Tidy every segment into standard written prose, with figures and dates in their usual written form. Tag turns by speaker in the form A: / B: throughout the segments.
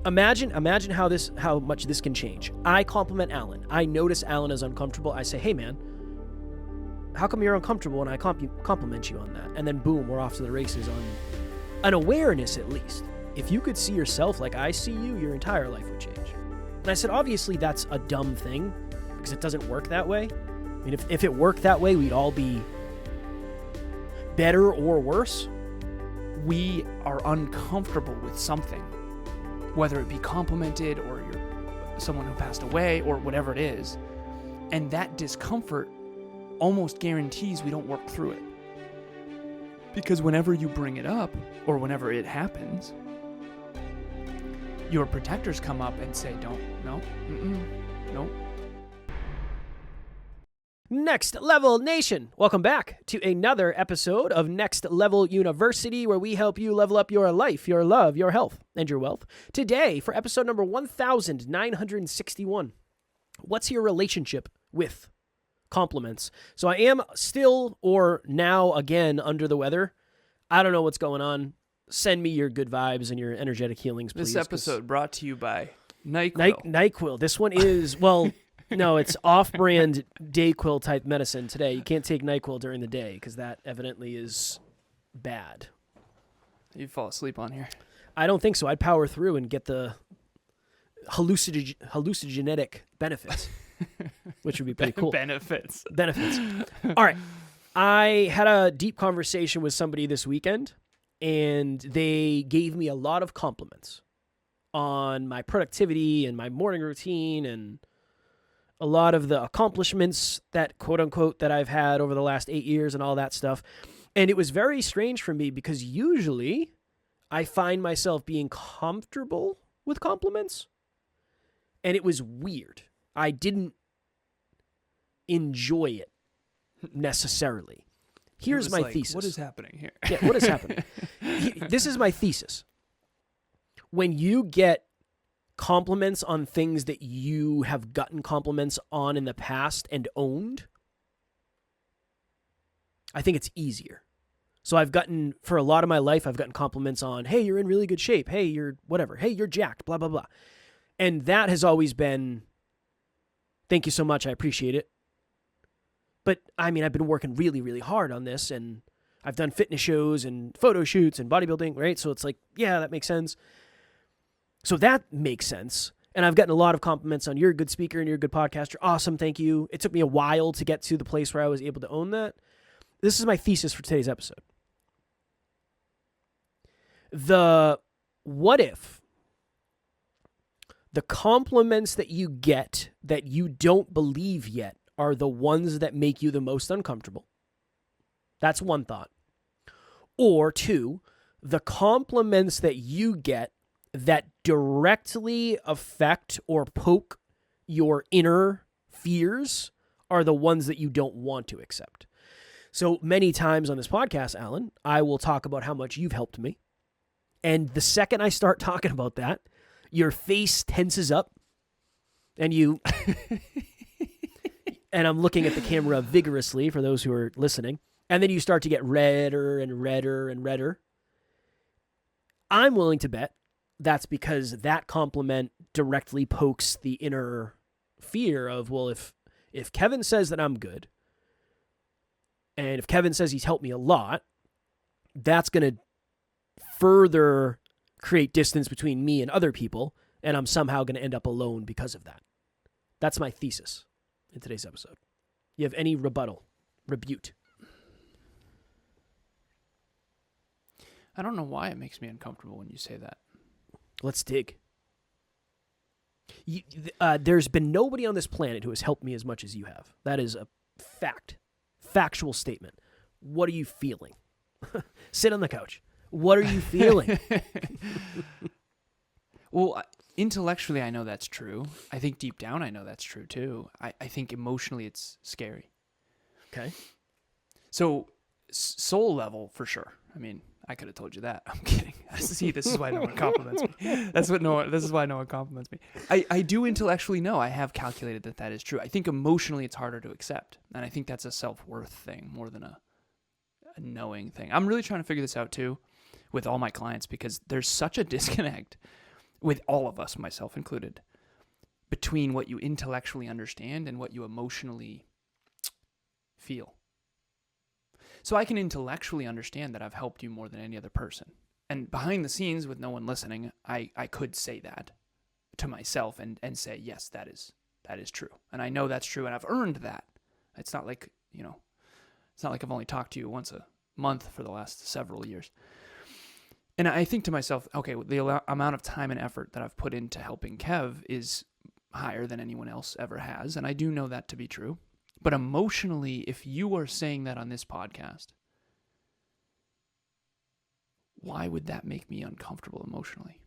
A: Imagine how much this can change. I compliment Alan. I notice Alan is uncomfortable. I say, hey man, how come you're uncomfortable? And I compliment you on that. And then boom, we're off to the races on an awareness at least. If you could see yourself like I see you, your entire life would change. And I said, obviously that's a dumb thing because it doesn't work that way. I mean, if it worked that way, we'd all be better or worse.
B: We are uncomfortable with something, whether it be complimented or you're someone who passed away or whatever it is. And that discomfort almost guarantees we don't work through it. Because whenever you bring it up or whenever it happens, your protectors come up and say, no.
A: Next Level Nation, welcome back to another episode of Next Level University, where we help you level up your life, your love, your health, and your wealth. Today, for episode number 1961, what's your relationship with compliments? So I am still, or now again, under the weather. I don't know what's going on. Send me your good vibes and your energetic healings, please.
B: This episode brought to you by NyQuil.
A: NyQuil. This one is, well... No, it's off-brand Dayquil type medicine today. You can't take NyQuil during the day because that evidently is bad.
B: You'd fall asleep on here.
A: I don't think so. I'd power through and get the hallucinogenic benefits, which would be pretty cool.
B: Benefits.
A: All right. I had a deep conversation with somebody this weekend, and they gave me a lot of compliments on my productivity and my morning routine and a lot of the accomplishments that, quote unquote, that I've had over the last 8 years and all that stuff. And it was very strange for me because usually I find myself being comfortable with compliments. And it was weird. I didn't enjoy it necessarily. Here's my thesis.
B: What is happening here?
A: Yeah, what is happening? This is my thesis. When you get compliments on things that you have gotten compliments on in the past and owned, I think it's easier. So for a lot of my life, I've gotten compliments on, hey, you're in really good shape. Hey, you're whatever. Hey, you're jacked, blah, blah, blah. And that has always been, thank you so much. I appreciate it. But I mean, I've been working really, really hard on this, and I've done fitness shows and photo shoots and bodybuilding, right? So it's like, yeah, that makes sense. So that makes sense. And I've gotten a lot of compliments on, you're a good speaker and you're a good podcaster. Awesome, thank you. It took me a while to get to the place where I was able to own that. This is my thesis for today's episode. What if the compliments that you get that you don't believe yet are the ones that make you the most uncomfortable? That's one thought. Or two, the compliments that you get that directly affect or poke your inner fears are the ones that you don't want to accept. So many times on this podcast, Alan, I will talk about how much you've helped me. And the second I start talking about that, your face tenses up and you, and I'm looking at the camera vigorously for those who are listening. And then you start to get redder and redder and redder. I'm willing to bet that's because that compliment directly pokes the inner fear of, well, if Kevin says that I'm good, and if Kevin says he's helped me a lot, that's going to further create distance between me and other people, and I'm somehow going to end up alone because of that. That's my thesis in today's episode. You have any rebut?
B: I don't know why it makes me uncomfortable when you say that.
A: Let's dig. There's been nobody on this planet who has helped me as much as you have. That is a factual statement. What are you feeling? Sit on the couch. What are you feeling?
B: Well, intellectually, I know that's true. I think deep down, I know that's true too. I think emotionally, it's scary.
A: Okay.
B: So, soul level, for sure. I mean, I could have told you that. I'm kidding. See, this is why no one compliments me. This is why no one compliments me. I do intellectually know. I have calculated that is true. I think emotionally it's harder to accept. And I think that's a self-worth thing more than a knowing thing. I'm really trying to figure this out too with all my clients because there's such a disconnect with all of us, myself included, between what you intellectually understand and what you emotionally feel. So I can intellectually understand that I've helped you more than any other person. And behind the scenes, with no one listening, I could say that to myself and say, yes, that is true. And I know that's true, and I've earned that. It's not like, it's not like I've only talked to you once a month for the last several years. And I think to myself, okay, the amount of time and effort that I've put into helping Kev is higher than anyone else ever has, and I do know that to be true. But emotionally, if you are saying that on this podcast, why would that make me uncomfortable emotionally?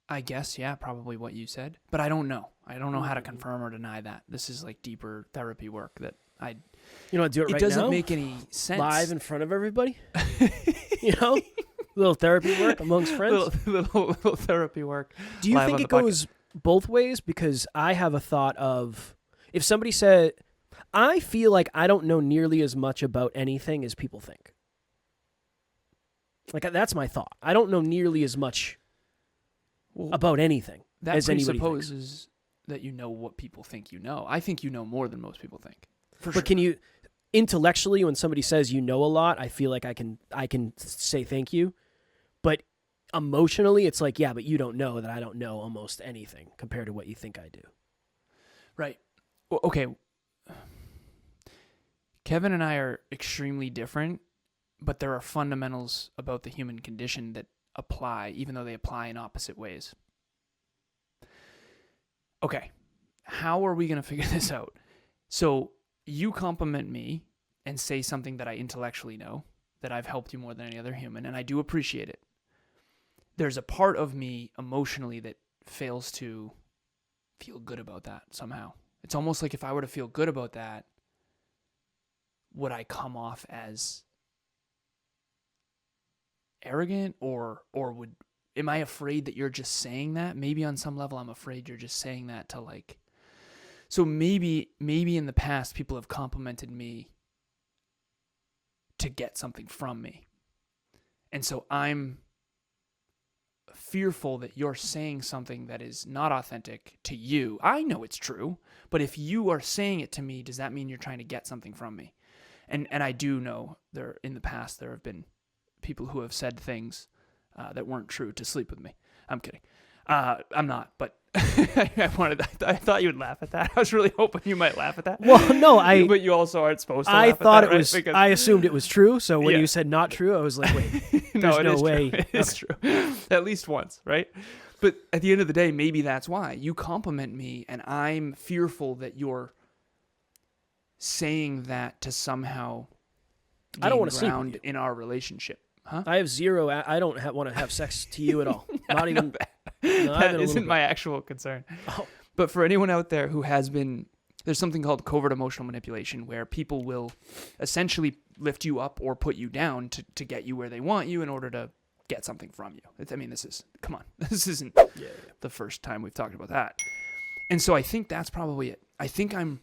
B: I guess, yeah, probably what you said. But I don't know. I don't know how to confirm or deny that. This is like deeper therapy work that
A: You know, do it right now.
B: It doesn't make any sense.
A: Live in front of everybody. Little therapy work amongst friends.
B: Little therapy work.
A: Do you think it goes both ways? Because I have a thought of, if somebody said, I feel like I don't know nearly as much about anything as people think. Like, that's my thought. I don't know nearly as much about anything as anybody thinks. That
B: presupposes that you know what people think you know. I think you know more than most people think.
A: But can you, intellectually, when somebody says you know a lot, I feel like I can say thank you. But emotionally, it's like, yeah, but you don't know that I don't know almost anything compared to what you think I do.
B: Right. Well, okay. Kevin and I are extremely different, but there are fundamentals about the human condition that apply, even though they apply in opposite ways. Okay. How are we going to figure this out? So you compliment me and say something that I intellectually know, that I've helped you more than any other human, and I do appreciate it. There's a part of me emotionally that fails to feel good about that somehow. It's almost like if I were to feel good about that, would I come off as arrogant or am I afraid that you're just saying that? Maybe on some level I'm afraid you're just saying that to like, so maybe in the past people have complimented me to get something from me. And so I'm fearful that you're saying something that is not authentic to you. I know it's true, but if you are saying it to me, does that mean you're trying to get something from me? And I do know in the past there have been people who have said things that weren't true to sleep with me. I'm kidding. I'm not, but I thought you would laugh at that. I was really hoping you might laugh at that.
A: Well, no,
B: but you also aren't supposed to laugh at that.
A: I thought it was, I assumed it was true. So when you said not true, I was like, wait, there's no way.
B: True. It is true. At least once, right? But at the end of the day, maybe that's why you compliment me and I'm fearful that you're saying that to somehow
A: I don't want to
B: ground
A: sleep with you.
B: In our relationship. Huh?
A: I have zero. I don't want to have sex to you at all. Not even.
B: That isn't my actual concern.
A: Oh.
B: But for anyone out there who has been, there's something called covert emotional manipulation where people will essentially lift you up or put you down to get you where they want you in order to get something from you. Come on. This isn't the first time we've talked about that. And so I think that's probably it. I think I'm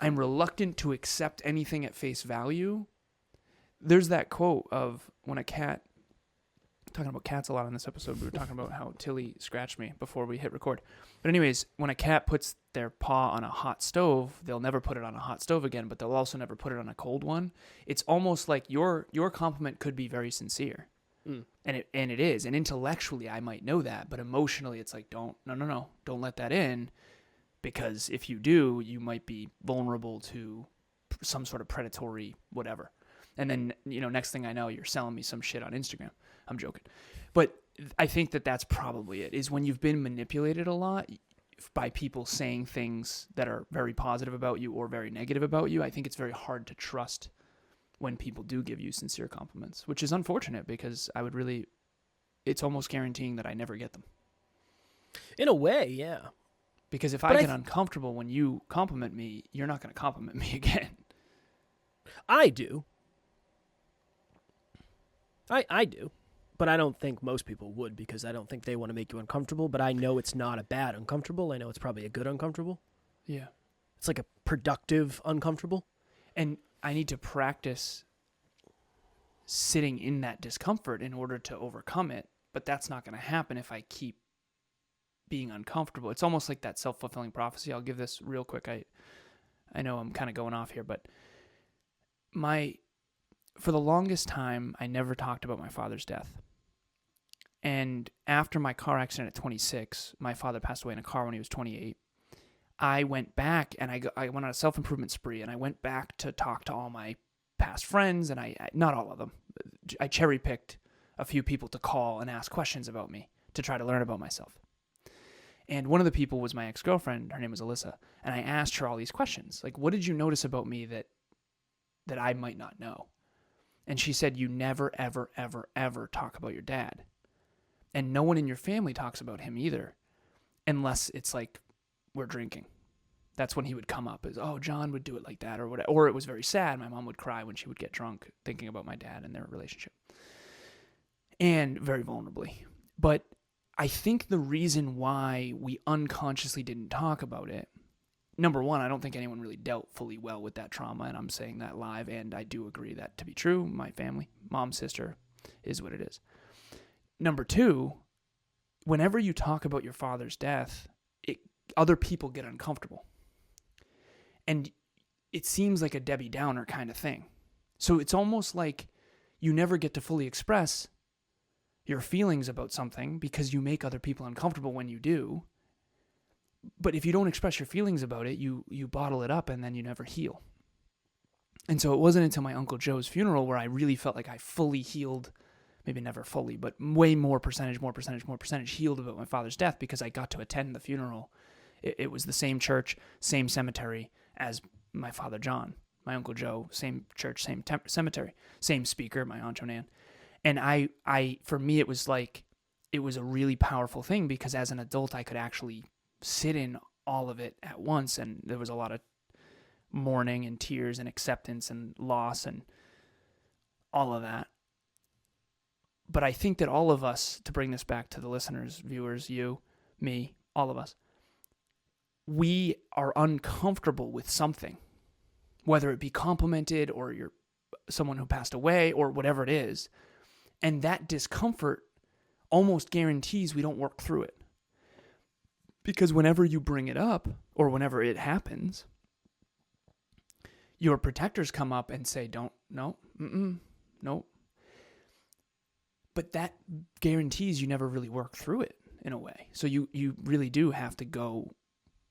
B: reluctant to accept anything at face value. There's that quote of when a cat, talking about cats a lot on this episode, we were talking about how Tilly scratched me before we hit record. But anyways, when a cat puts their paw on a hot stove, they'll never put it on a hot stove again, but they'll also never put it on a cold one. It's almost like your compliment could be very sincere. And it is. And intellectually I might know that, but emotionally it's like, don't let that in, because if you do, you might be vulnerable to some sort of predatory whatever. And then, next thing I know, you're selling me some shit on Instagram. I'm joking. But I think that that's probably it, is when you've been manipulated a lot by people saying things that are very positive about you or very negative about you, I think it's very hard to trust when people do give you sincere compliments, which is unfortunate because it's almost guaranteeing that I never get them.
A: In a way, yeah.
B: Because if I get uncomfortable when you compliment me, you're not going to compliment me again.
A: I do. I do, but I don't think most people would, because I don't think they want to make you uncomfortable, but I know it's not a bad uncomfortable. I know it's probably a good uncomfortable.
B: Yeah.
A: It's like a productive uncomfortable.
B: And I need to practice sitting in that discomfort in order to overcome it. But that's not going to happen if I keep being uncomfortable. It's almost like that self-fulfilling prophecy. I'll give this real quick. I know I'm kind of going off here, but for the longest time, I never talked about my father's death. And after my car accident at 26, my father passed away in a car when he was 28. I went back and I went on a self-improvement spree, and I went back to talk to all my past friends, and I not all of them. I cherry-picked a few people to call and ask questions about me to try to learn about myself. And one of the people was my ex-girlfriend. Her name was Alyssa. And I asked her all these questions. Like, what did you notice about me that I might not know? And she said, you never, ever, ever, ever talk about your dad. And no one in your family talks about him either, unless it's like we're drinking. That's when he would come up as, oh, John would do it like that or whatever. Or it was very sad. My mom would cry when she would get drunk thinking about my dad and their relationship. And very vulnerably. But I think the reason why we unconsciously didn't talk about it, number one, I don't think anyone really dealt fully well with that trauma, and I'm saying that live, and I do agree that to be true. My family, mom, sister, is what it is. Number two, whenever you talk about your father's death, other people get uncomfortable. And it seems like a Debbie Downer kind of thing. So it's almost like you never get to fully express your feelings about something because you make other people uncomfortable when you do. But if you don't express your feelings about it, you bottle it up and then you never heal. And so it wasn't until my Uncle Joe's funeral where I really felt like I fully healed, maybe never fully, but way more percentage healed about my father's death because I got to attend the funeral. It was the same church, same cemetery as my father John, my Uncle Joe, same church, same cemetery, same speaker, my Aunt Joanne. And for me, it was a really powerful thing because as an adult, I could actually sit in all of it at once. And there was a lot of mourning and tears and acceptance and loss and all of that. But I think that all of us, to bring this back to the listeners, viewers, you, me, all of us, we are uncomfortable with something, whether it be complimented or you're someone who passed away or whatever it is. And that discomfort almost guarantees we don't work through it. Because whenever you bring it up or whenever it happens, your protectors come up and say, no. But that guarantees you never really work through it in a way. So you really do have to go.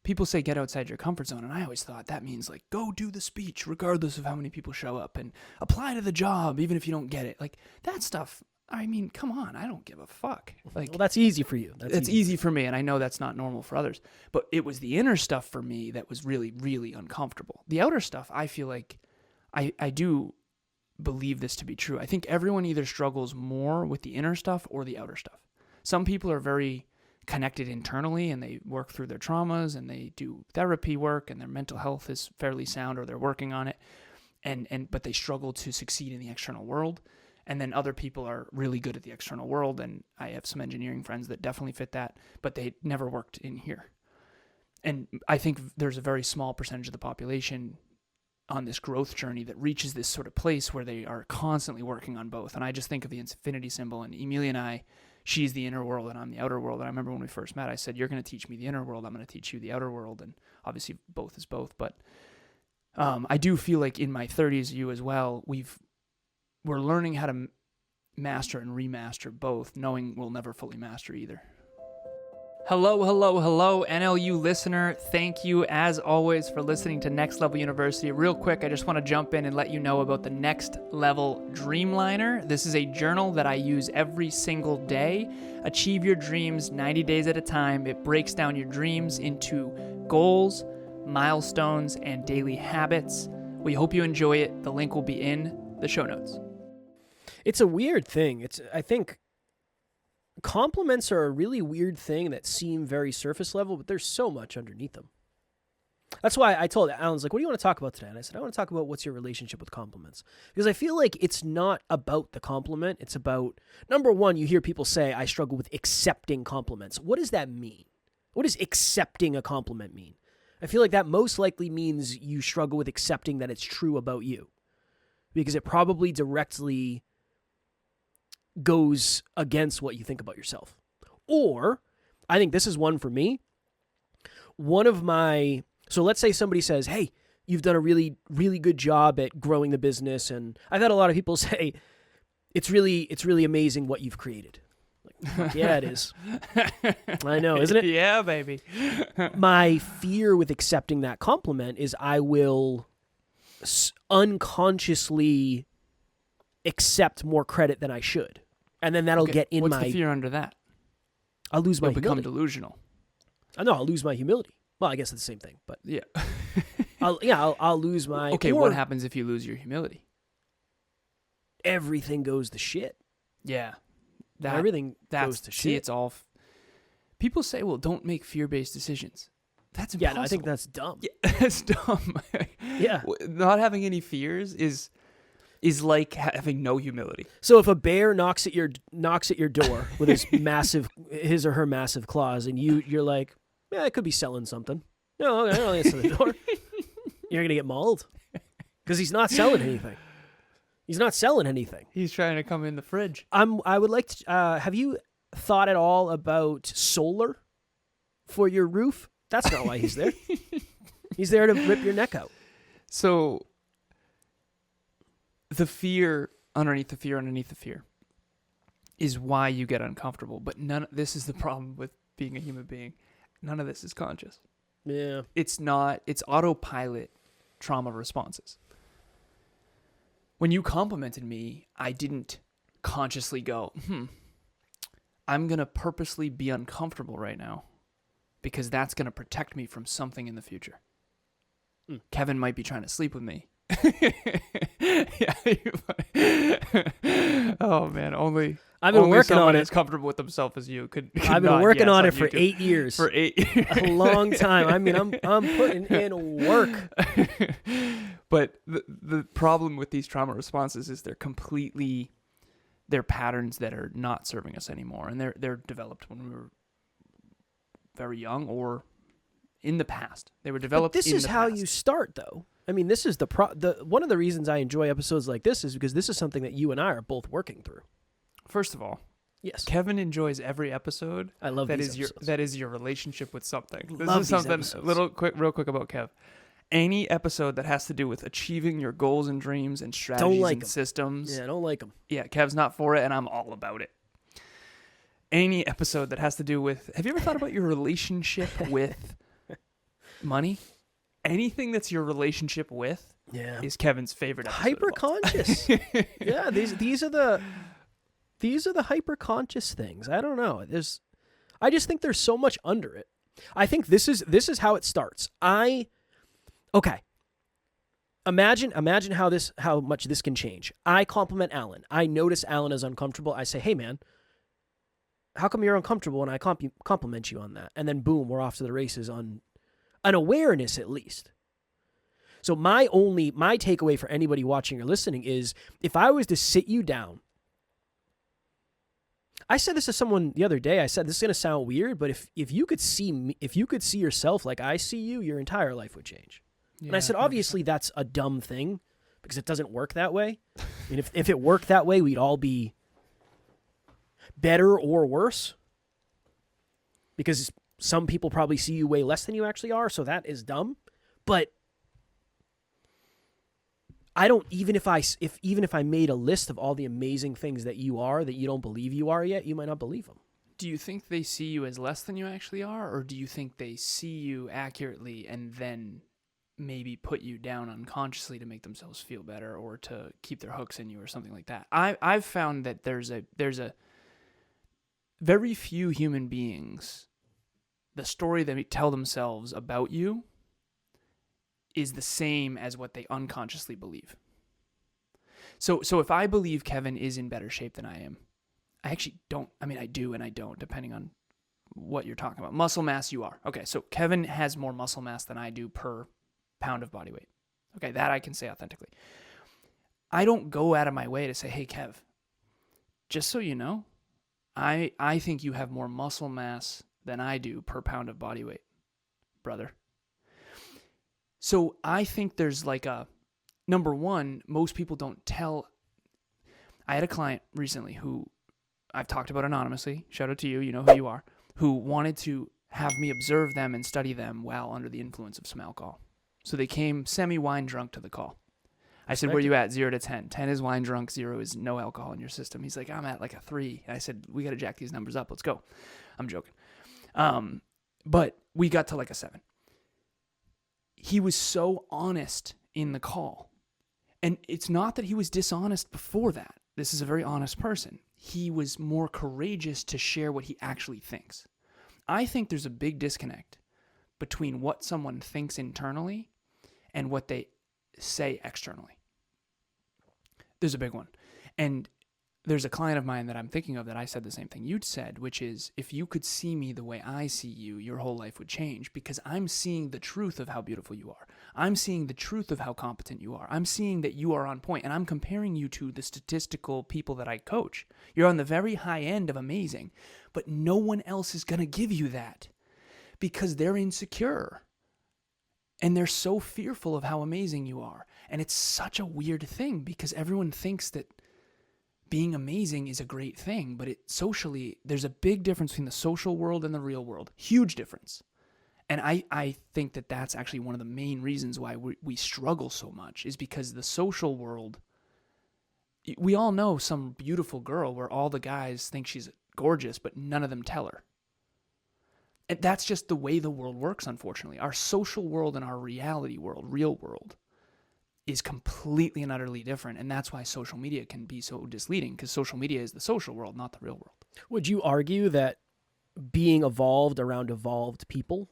B: People say get outside your comfort zone, and I always thought that means like go do the speech regardless of how many people show up and apply to the job even if you don't get it. Like that stuff, I mean, come on, I don't give a fuck. Like,
A: well, that's easy for you.
B: That's easy for me, and I know that's not normal for others. But it was the inner stuff for me that was really, really uncomfortable. The outer stuff, I feel like I do believe this to be true. I think everyone either struggles more with the inner stuff or the outer stuff. Some people are very connected internally and they work through their traumas and they do therapy work and their mental health is fairly sound or they're working on it but they struggle to succeed in the external world. And then other people are really good at the external world, and I have some engineering friends that definitely fit that, but they never worked in here. And I think there's a very small percentage of the population on this growth journey that reaches this sort of place where they are constantly working on both. And I just think of the infinity symbol, and Emilia and I, she's the inner world and I'm the outer world. And I remember when we first met, I said, you're going to teach me the inner world. I'm going to teach you the outer world. And obviously both is both. But I do feel like in my 30s, you as well, we're learning how to master and remaster both, knowing we'll never fully master either. Hello, NLU listener. Thank you, as always, for listening to Next Level University. Real quick, I just want to jump in and let you know about the Next Level Dreamliner. This is a journal that I use every single day. Achieve your dreams 90 days at a time. It breaks down your dreams into goals, milestones, and daily habits. We hope you enjoy it. The link will be in the show notes.
A: It's a weird thing. I think compliments are a really weird thing that seem very surface level, but there's so much underneath them. That's why I told Alan's like, what do you want to talk about today? And I said, I want to talk about what's your relationship with compliments. Because I feel like it's not about the compliment. It's about, number one, you hear people say, I struggle with accepting compliments. What does that mean? What does accepting a compliment mean? I feel like that most likely means you struggle with accepting that it's true about you. Because it probably directly goes against what you think about yourself. Or, I think this is one for me. So let's say somebody says, hey, you've done a really, really good job at growing the business. And I've had a lot of people say, it's really amazing what you've created. Like, yeah, it is. I know, isn't it?
B: Yeah, baby.
A: My fear with accepting that compliment is I will unconsciously accept more credit than I should. And then that'll get in
B: What's
A: my...
B: the fear under that?
A: I'll lose my
B: You'll become
A: humility.
B: delusional.
A: No, I'll lose my humility. Well, I guess it's the same thing, but
B: Yeah.
A: I'll lose my...
B: Okay,
A: or
B: what happens if you lose your humility?
A: everything goes to shit.
B: Yeah.
A: Everything goes to shit.
B: It's all... People say, well, don't make fear-based decisions. That's impossible.
A: Yeah, no, I think that's dumb.
B: Yeah, that's dumb.
A: Yeah.
B: Not having any fears is like having no humility.
A: So if a bear knocks at your door with his or her massive claws, and you're like, yeah, I could be selling something. No, okay, I'll answer the door. You're gonna get mauled because he's not selling anything. He's not selling anything.
B: He's trying to come in the fridge.
A: I would like to. Have you thought at all about solar for your roof? That's not why he's there. He's there to rip your neck out.
B: So the fear underneath the fear is why you get uncomfortable. But this is the problem with being a human being. None of this is conscious.
A: Yeah.
B: It's autopilot trauma responses. When you complimented me, I didn't consciously go, I'm going to purposely be uncomfortable right now because that's going to protect me from something in the future. Kevin might be trying to sleep with me. Oh man,
A: I've been working
B: someone
A: on it.
B: as comfortable with himself as you could
A: I've been working on it for
B: YouTube.
A: 8 years.
B: For 8 years.
A: A long time. I mean, I'm putting in work.
B: But the problem with these trauma responses is they're patterns that are not serving us anymore, and they're developed when we were very young or in the past. They were developed.
A: But this is how you start, though. I mean, this is one of the reasons I enjoy episodes like this is because this is something that you and I are both working through.
B: First of all,
A: yes,
B: Kevin enjoys every episode.
A: I love these episodes.
B: That is your relationship with something.
A: Love
B: this is
A: these
B: something
A: episodes.
B: real quick about Kev. Any episode that has to do with achieving your goals and dreams and strategies and systems.
A: Yeah, I don't like them.
B: Yeah, Kev's not for it, and I'm all about it. Any episode that has to do with... Have you ever thought about your relationship with money? Anything that's your relationship with is Kevin's favorite episode.
A: Hyper-conscious. Yeah, these are the hyper-conscious things. I don't know. I just think there's so much under it. I think this is how it starts. Okay. Imagine how much this can change. I compliment Alan. I notice Alan is uncomfortable. I say, "Hey man, how come you're uncomfortable?" And I compliment you on that. And then boom, we're off to the races on an awareness at least. So my takeaway for anybody watching or listening is if I was to sit you down, I said this to someone the other day. I said this is going to sound weird, but if you could see me, if you could see yourself like I see you, your entire life would change. Yeah, and I said, obviously, that's a dumb thing because it doesn't work that way. I mean, if it worked that way, we'd all be better or worse because some people probably see you way less than you actually are, so that is dumb. But I don't even if I made a list of all the amazing things that you are that you don't believe you are yet, you might not believe them.
B: Do you think they see you as less than you actually are, or do you think they see you accurately and then maybe put you down unconsciously to make themselves feel better or to keep their hooks in you or something like that? I've found that there's a very few human beings, the story they tell themselves about you is the same as what they unconsciously believe. So if I believe Kevin is in better shape than I am, I actually don't. I mean, I do and I don't, depending on what you're talking about. Muscle mass, you are. Okay, so Kevin has more muscle mass than I do per pound of body weight. Okay, that I can say authentically. I don't go out of my way to say, hey, Kev, just so you know, I think you have more muscle mass than I do per pound of body weight, brother. So I think there's number one, most people don't tell. I had a client recently who I've talked about anonymously, shout out to you, you know who you are, who wanted to have me observe them and study them while under the influence of some alcohol. So they came semi-wine drunk to the call. I said, where are you at? 0 to 10. 10 is wine drunk, 0 is no alcohol in your system. He's like, I'm at like a 3. And I said, we got to jack these numbers up. Let's go. I'm joking. But we got to like a 7. He was so honest in the call. And it's not that he was dishonest before that. This is a very honest person. He was more courageous to share what he actually thinks. I think there's a big disconnect between what someone thinks internally and what they say externally. There's a big one. And there's a client of mine that I'm thinking of that I said the same thing you'd said, which is, if you could see me the way I see you, your whole life would change, because I'm seeing the truth of how beautiful you are. I'm seeing the truth of how competent you are. I'm seeing that you are on point, and I'm comparing you to the statistical people that I coach. You're on the very high end of amazing, but no one else is going to give you that because they're insecure. And they're so fearful of how amazing you are. And it's such a weird thing because everyone thinks that being amazing is a great thing, but socially, there's a big difference between the social world and the real world. Huge difference. And I think that that's actually one of the main reasons why we struggle so much, is because the social world, we all know some beautiful girl where all the guys think she's gorgeous, but none of them tell her. And that's just the way the world works, unfortunately. Our social world and our reality world, real world, is completely and utterly different. And that's why social media can be so misleading, because social media is the social world, not the real world.
A: Would you argue that being evolved around evolved people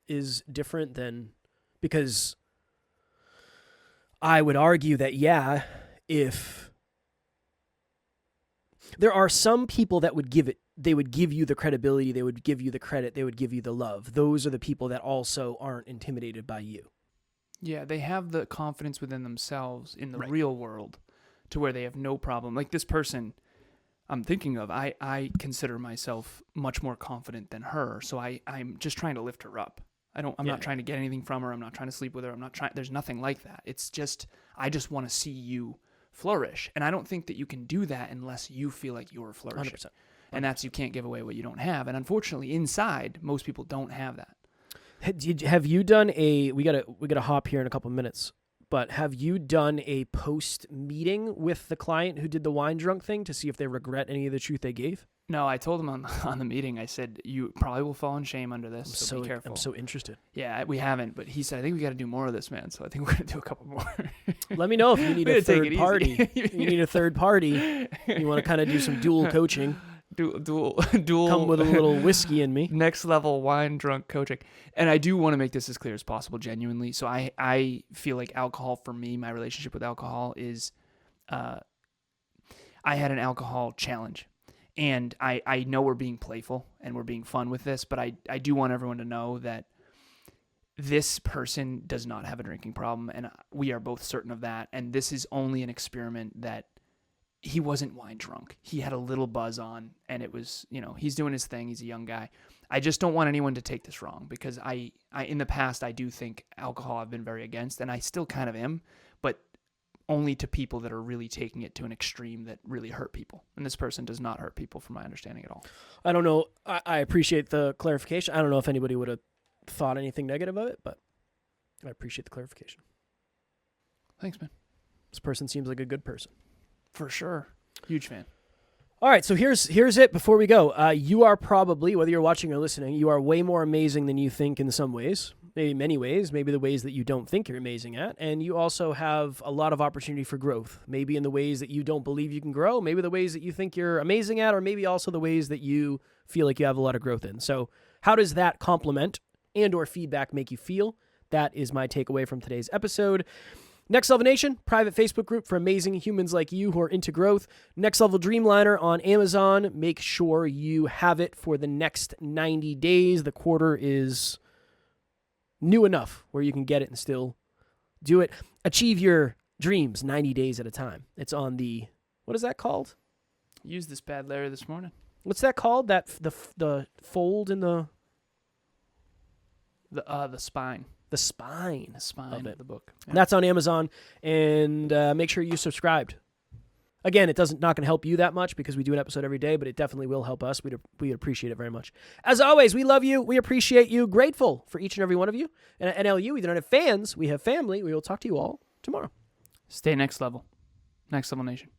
A: is different than, because I would argue that, yeah, if there are some people that would they would give you the credibility, they would give you the credit, they would give you the love. Those are the people that also aren't intimidated by you.
B: Yeah, they have the confidence within themselves in the
A: Right.
B: real world to where they have no problem. Like this person I'm thinking of, I consider myself much more confident than her, so I'm just trying to lift her up. I'm not trying to get anything from her. I'm not trying to sleep with her. There's nothing like that. It's just, I just want to see you flourish. And I don't think that you can do that unless you feel like you're flourishing.
A: 100%.
B: And that's, you can't give away what you don't have. And unfortunately, inside, most people don't have that.
A: Have you done we gotta hop here in a couple of minutes, but have you done a post meeting with the client who did the wine drunk thing to see if they regret any of the truth they gave?
B: No, I told them on the meeting, I said, you probably will fall in shame under this, so be careful.
A: I'm so interested.
B: Yeah, we haven't, but he said, I think we got to do more of this, man. So I think we're going to do a couple more.
A: Let me know if you need a third party. You need a third party. You want to kind of do some dual coaching.
B: Dual.
A: Come with a little whiskey in me.
B: Next level wine drunk coaching. And I do want to make this as clear as possible, genuinely. So I feel like alcohol, for me, my relationship with alcohol is, I had an alcohol challenge. And I know we're being playful and we're being fun with this, but I do want everyone to know that this person does not have a drinking problem, and we are both certain of that. And this is only an experiment that he wasn't wine drunk. He had a little buzz on, and it was, he's doing his thing. He's a young guy. I just don't want anyone to take this wrong, because I in the past, I do think alcohol I've been very against, and I still kind of am, but only to people that are really taking it to an extreme that really hurt people. And this person does not hurt people, from my understanding at all.
A: I don't know. I appreciate the clarification. I don't know if anybody would have thought anything negative of it, but I appreciate the clarification.
B: Thanks, man.
A: This person seems like a good person.
B: For sure. Huge fan.
A: All right, so here's it before we go. You are probably, whether you're watching or listening, you are way more amazing than you think in some ways, maybe many ways, maybe the ways that you don't think you're amazing at. And you also have a lot of opportunity for growth, maybe in the ways that you don't believe you can grow, maybe the ways that you think you're amazing at, or maybe also the ways that you feel like you have a lot of growth in. So how does that compliment and or feedback make you feel? That is my takeaway from today's episode. Next Level Nation, private Facebook group for amazing humans like you who are into growth. Next Level Dreamliner on Amazon. Make sure you have it for the next 90 days. The quarter is new enough where you can get it and still do it. Achieve your dreams 90 days at a time. It's on the, what is that called?
B: Used this bad Larry this morning.
A: What's that called? That the fold in the
B: spine.
A: The spine.
B: The spine
A: of
B: of the book.
A: Yeah. That's on Amazon. And make sure you subscribed. Again, it doesn't not going to help you that much because we do an episode every day, but it definitely will help us. We'd appreciate it very much. As always, we love you. We appreciate you. Grateful for each and every one of you. And at NLU, we don't have fans. We have family. We will talk to you all tomorrow.
B: Stay next level. Next Level Nation.